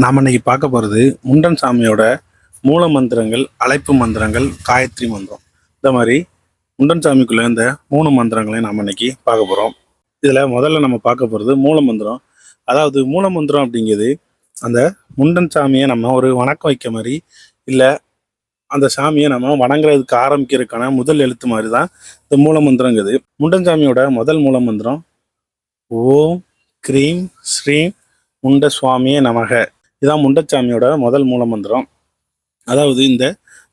நாம் இன்னைக்கு பார்க்க போகிறது முண்டன் சாமியோட மூல மந்திரங்கள், அழைப்பு மந்திரங்கள், காயத்ரி மந்திரம். இந்த மாதிரி முண்டன் சாமிக்குள்ள இந்த 3 மந்திரங்களையும் நாம் இன்னைக்கு பார்க்க போகிறோம். இதில் முதல்ல நம்ம பார்க்க போகிறது மூல மந்திரம். அதாவது மூல மந்திரம் அப்படிங்கிறது அந்த முண்டன் சாமியை நம்ம ஒரு வணக்கம் வைக்க மாதிரி, இல்லை அந்த சாமியை நம்ம வணங்குறதுக்கு ஆரம்பிக்கிறதுக்கான முதல் எழுத்து மாதிரி தான் இந்த மூல மந்திரங்கிறது. முண்டன் சாமியோட முதல் மூல மந்திரம் ஓம் க்ரீம் ஸ்ரீம் முண்ட சுவாமியே நமக. இதுதான் முண்டச்சாமியோட முதல் மூலமந்திரம். அதாவது இந்த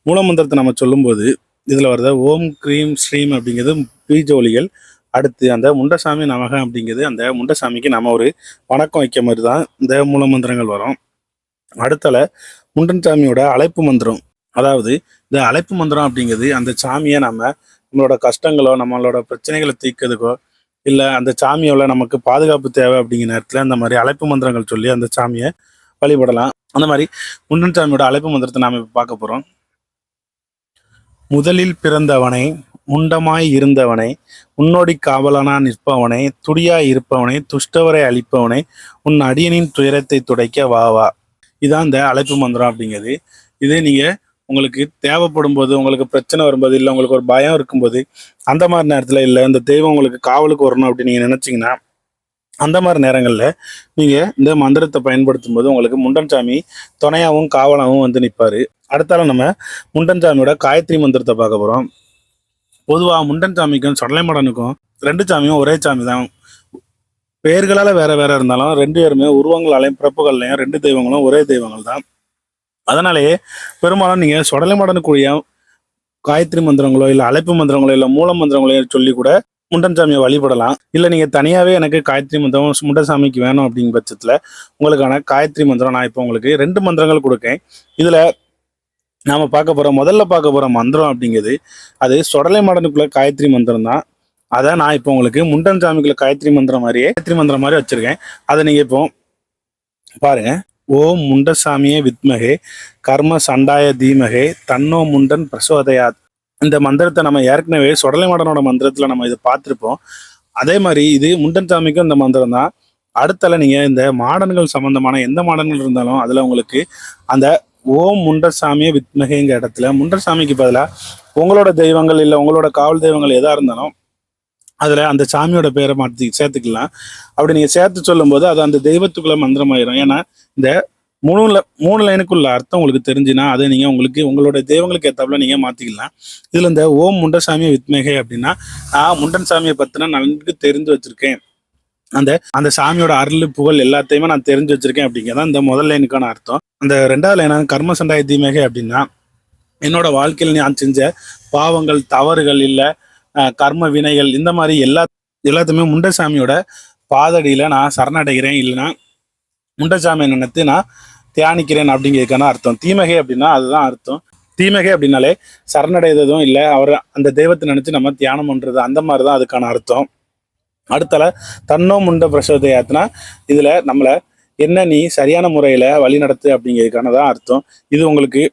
மூலமந்திரத்தை நம்ம சொல்லும்போது இதில் வர்ற ஓம் க்ரீம் ஸ்ரீம் அப்படிங்கிறது பீஜ ஒலிகள். அடுத்து அந்த முண்டசாமி நமக அப்படிங்கிறது அந்த முண்டசாமிக்கு நம்ம ஒரு வணக்கம் வைக்க மாதிரி தான் இந்த மூலமந்திரங்கள் வரும். அடுத்தல முண்டன் சாமியோட அழைப்பு மந்திரம். அதாவது இந்த அழைப்பு மந்திரம் அப்படிங்கிறது அந்த சாமியை நம்மளோட கஷ்டங்களோ நம்மளோட பிரச்சனைகளை தீர்க்கிறதுக்கோ, இல்லை அந்த சாமியோட நமக்கு பாதுகாப்பு தேவை அப்படிங்கிற நேரத்தில் அந்த மாதிரி அழைப்பு மந்திரங்கள் சொல்லி அந்த சாமியை வழிபடலாம். அந்த மாதிரி முண்டன் சாமியோட அழைப்பு மந்திரத்தை நாம் இப்போ பார்க்க போகிறோம். முதலில் பிறந்தவனை, முண்டமாய் இருந்தவனை, உன்னோடி காவலனா நிற்பவனை, துடியாய் இருப்பவனை, துஷ்டவரை அழிப்பவனை, உன் அடியனின் துயரத்தை துடைக்க வா வா. இதான் இந்த அழைப்பு மந்திரம் அப்படிங்கிறது. இதே நீங்கள் உங்களுக்கு தேவைப்படும் போது, உங்களுக்கு பிரச்சனை வரும்போது, இல்லை உங்களுக்கு ஒரு பயம் இருக்கும்போது, அந்த மாதிரி நேரத்தில், இல்லை இந்த தெய்வம் உங்களுக்கு காவலுக்கு வரணும் அப்படின்னு நீங்கள் நினச்சிங்கன்னா, அந்த மாதிரி நேரங்களில் நீங்கள் இந்த மந்திரத்தை பயன்படுத்தும் போது உங்களுக்கு முண்டன் சாமி துணையாகவும் காவலாகவும் வந்து நிற்பார். அடுத்தால நம்ம முண்டன் சாமியோட காயத்ரி மந்திரத்தை பார்க்க போகிறோம். பொதுவாக முண்டன் சாமிக்கும் சொடலைமடனுக்கும் 2 சாமியும் ஒரே சாமி தான். பெயர்களால் வேற வேற இருந்தாலும் 2 பேருமே உருவங்களாலையும் பிறப்புகள்லையும் 2 தெய்வங்களும் ஒரே தெய்வங்கள் தான். அதனாலேயே பெரும்பாலும் நீங்கள் சொடலைமடனுக்குரிய காயத்ரி மந்திரங்களோ, இல்லை அழைப்பு மந்திரங்களோ, இல்லை மூல மந்திரங்களோ சொல்லி கூட முண்டன் சாமியை வழிபடலாம். இல்லை நீங்கள் தனியாகவே எனக்கு காயத்ரி மந்திரம் முண்டன் சாமிக்கு வேணும் அப்படிங்கிற பட்சத்தில் உங்களுக்கான காயத்ரி மந்திரம் நான் இப்போ உங்களுக்கு 2 மந்திரங்கள் கொடுக்கேன். இதில் நாம் முதல்ல பார்க்க போகிற மந்திரம் அப்படிங்கிறது அது சொடலை மாடனுக்குள்ள காயத்ரி மந்திரம் தான். அதை நான் இப்போ உங்களுக்கு முண்டன் சாமிக்குள்ள காயத்ரி மந்திரம் மாதிரி வச்சுருக்கேன். அதை நீங்கள் இப்போ பாருங்க. ஓம் முண்டசாமியே வித்மகே கர்ம சண்டாய தீமகே தன்னோ முண்டன் பிரசோதயாத். இந்த மந்திரத்தை நம்ம ஏற்கனவே சொடலை மாடனோட மந்திரத்தில் நம்ம இதை பார்த்துருப்போம். அதே மாதிரி இது முண்டன் சாமிக்கும் இந்த மந்திரம் தான். அடுத்தால நீங்கள் இந்த மாடன்கள் சம்பந்தமான எந்த மாடன்கள் இருந்தாலும் அதில் உங்களுக்கு அந்த ஓம் முண்டசாமியே வித்மகேங்கிற இடத்துல முண்டசாமிக்கு பதிலாக உங்களோட தெய்வங்கள், இல்லை உங்களோட காவல் தெய்வங்கள் எதாக இருந்தாலும் அதில் அந்த சாமியோட பேரை மாற்றி சேர்த்துக்கலாம். அப்படி நீங்கள் சேர்த்து சொல்லும்போது அது அந்த தெய்வத்துக்குள்ள மந்திரமாயிரும். ஏன்னா இந்த 3 லைனுக்குள்ள அர்த்தம் உங்களுக்கு தெரிஞ்சுன்னா அதை நீங்கள் உங்களோட தெய்வங்களுக்கு ஏற்றாப்புல நீங்கள் மாற்றிக்கலாம். இதில் இந்த ஓம் முண்டசாமி வித்மகே அப்படின்னா நான் முண்டன் சாமியை பற்றினா நன்கு தெரிஞ்சு வச்சுருக்கேன், அந்த சாமியோட அருள் புகழ் எல்லாத்தையுமே நான் தெரிஞ்சு வச்சுருக்கேன் அப்படிங்கிறதான் இந்த முதல் லைனுக்கான அர்த்தம். அந்த 2வது லைனான கர்ம சண்டாய தீமகே அப்படின்னா என்னோட வாழ்க்கையில் நான் செஞ்ச பாவங்கள், தவறுகள், இல்லை கர்ம வினைகள், இந்த மாதிரி எல்லாத்தையுமே முண்டசாமியோட பாதடியில் நான் சரணடைகிறேன், இல்லைன்னா முண்டசாமியை நினைத்து நான் தியானிக்கிறேன் அப்படிங்கிறதுக்கான அர்த்தம். தீமகை அப்படின்னா அதுதான் அர்த்தம். தீமகை அப்படின்னாலே சரணடைததும், இல்லை அவர் அந்த தெய்வத்தை நினைச்சு நம்ம தியானம் பண்றது, அந்த மாதிரி தான் அதுக்கான அர்த்தம். அடுத்தால தன்னோ முண்ட பிரசோதயாத்னா இதுல நம்மளை என்ன நீ சரியான முறையில வழி நடத்து அப்படிங்கிறதுக்கான தான் அர்த்தம். இது உங்களுக்கு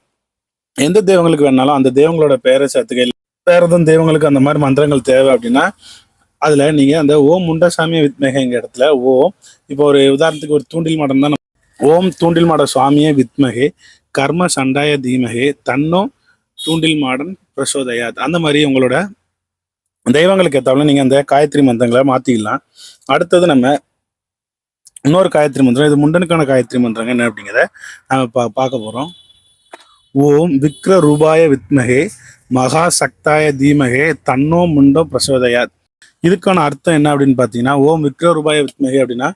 எந்த தெய்வங்களுக்கு வேணாலும் அந்த தெய்வங்களோட பெயரை சேர்த்துக்க, வேற எதுவும் தெய்வங்களுக்கு அந்த மாதிரி மந்திரங்கள் தேவை அப்படின்னா அதுல நீங்க அந்த ஓம் முண்டசாமி வித்மகேங்கிற இடத்துல ஓம், இப்போ ஒரு உதாரணத்துக்கு ஒரு தூண்டில் மாடம் தான், ஓம் தூண்டில் மாட சுவாமியே வித்மகே கர்ம சண்டாய தீமகே தன்னோ தூண்டில் மாடன் பிரசோதயாத். அந்த மாதிரி உங்களோட தெய்வங்களுக்கு ஏற்றாலும் நீங்க அந்த காயத்ரி மந்திரங்களை மாத்திக்கலாம். அடுத்தது நம்ம இன்னொரு காயத்ரி மந்திரம், இது முண்டனுக்கான காயத்ரி மந்திரங்க என்ன அப்படிங்கிறத நம்ம பார்க்க போறோம். ஓம் விக்ர ரூபாய வித்மகே மகா சக்தாய தீமகே தன்னோ முண்டோ பிரசோதயாத். இதுக்கான அர்த்தம் என்ன அப்படின்னு பார்த்தீங்கன்னா, ஓம் விக்ர ரூபாய வித்மகே அப்படின்னா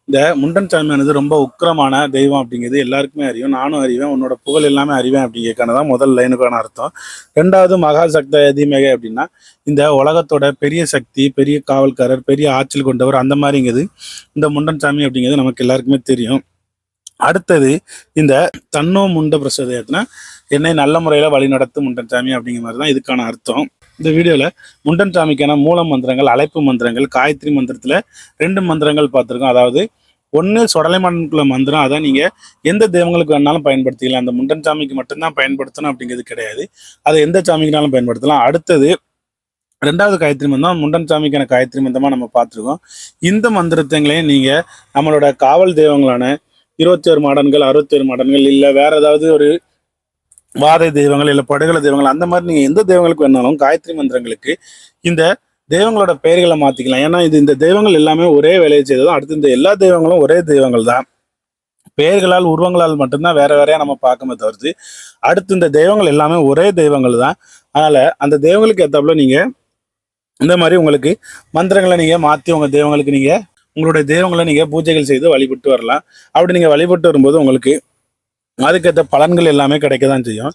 இந்த முண்டன் சாமியானது ரொம்ப உக்கிரமான தெய்வம் அப்படிங்கிறது எல்லாருக்குமே அறியும், நானும் அறிவேன், உன்னோட புகழ் எல்லாமே அறிவேன் அப்படிங்கிறதுக்கான தான் முதல் லைனுக்கான அர்த்தம். 2வது மகா சக்தாய தீமகே அப்படின்னா இந்த உலகத்தோட பெரிய சக்தி, பெரிய காவல்காரர், பெரிய ஆற்றல் கொண்டவர், அந்த மாதிரிங்கிறது இந்த முண்டன் சாமி அப்படிங்கிறது நமக்கு எல்லாருக்குமே தெரியும். அடுத்தது இந்த தன்னோ முண்ட பிரசோதயத்தினா என்னை நல்ல முறையில் வழி நடத்தும் முண்டன் சாமி அப்படிங்கிற மாதிரி தான் இதுக்கான அர்த்தம். இந்த வீடியோவில் முண்டன் சாமிக்கான மூல மந்திரங்கள், அழைப்பு மந்திரங்கள், காயத்ரி மந்திரத்தில் 2 மந்திரங்கள் பார்த்துருக்கோம். அதாவது ஒன்று சொடலை மாடனுக்குள்ள மந்திரம், அதை நீங்கள் எந்த தெய்வங்களுக்கு வேணாலும் பயன்படுத்திக்கலாம். அந்த முண்டன் சாமிக்கு மட்டும்தான் பயன்படுத்தணும் அப்படிங்கிறது கிடையாது, அதை எந்த சாமிக்குனாலும் பயன்படுத்தலாம். அடுத்தது 2வது காயத்ரி மந்திரம் முண்டன் சாமிக்கான காயத்ரி மந்திரமாக நம்ம பார்த்துருக்கோம். இந்த மந்திரத்தைங்களையும் நீங்கள் நம்மளோட காவல் தெய்வங்களான 21 மாடன்கள், 61 மாடன்கள், இல்ல வேற ஏதாவது ஒரு வாதை தெய்வங்கள், இல்ல படுகள தெய்வங்கள், அந்த மாதிரி நீங்க எந்த தெய்வங்களுக்கு வேணாலும் காயத்ரி மந்திரங்களுக்கு இந்த தெய்வங்களோட பெயர்களை மாத்திக்கலாம். ஏன்னா இந்த தெய்வங்கள் எல்லாமே ஒரே வேலையை செய்ததும், அடுத்து இந்த எல்லா தெய்வங்களும் ஒரே தெய்வங்கள் தான். பெயர்களால் உருவங்களால் மட்டும்தான் வேற வேறையா நம்ம பார்க்கமே தவிர்த்து, அடுத்து இந்த தெய்வங்கள் எல்லாமே ஒரே தெய்வங்கள் தான். அதனால அந்த தெய்வங்களுக்கு ஏத்தாப்புல நீங்க இந்த மாதிரி உங்களுக்கு மந்திரங்களை நீங்க மாத்தி உங்க தெய்வங்களுக்கு நீங்க உங்களுடைய தெய்வங்களை நீங்க பூஜைகள் செய்து வழிபட்டு வரலாம். அப்படி நீங்க வழிபட்டு வரும்போது உங்களுக்கு அதுக்கேற்ற பலன்கள் எல்லாமே கிடைக்க தான் செய்யும்.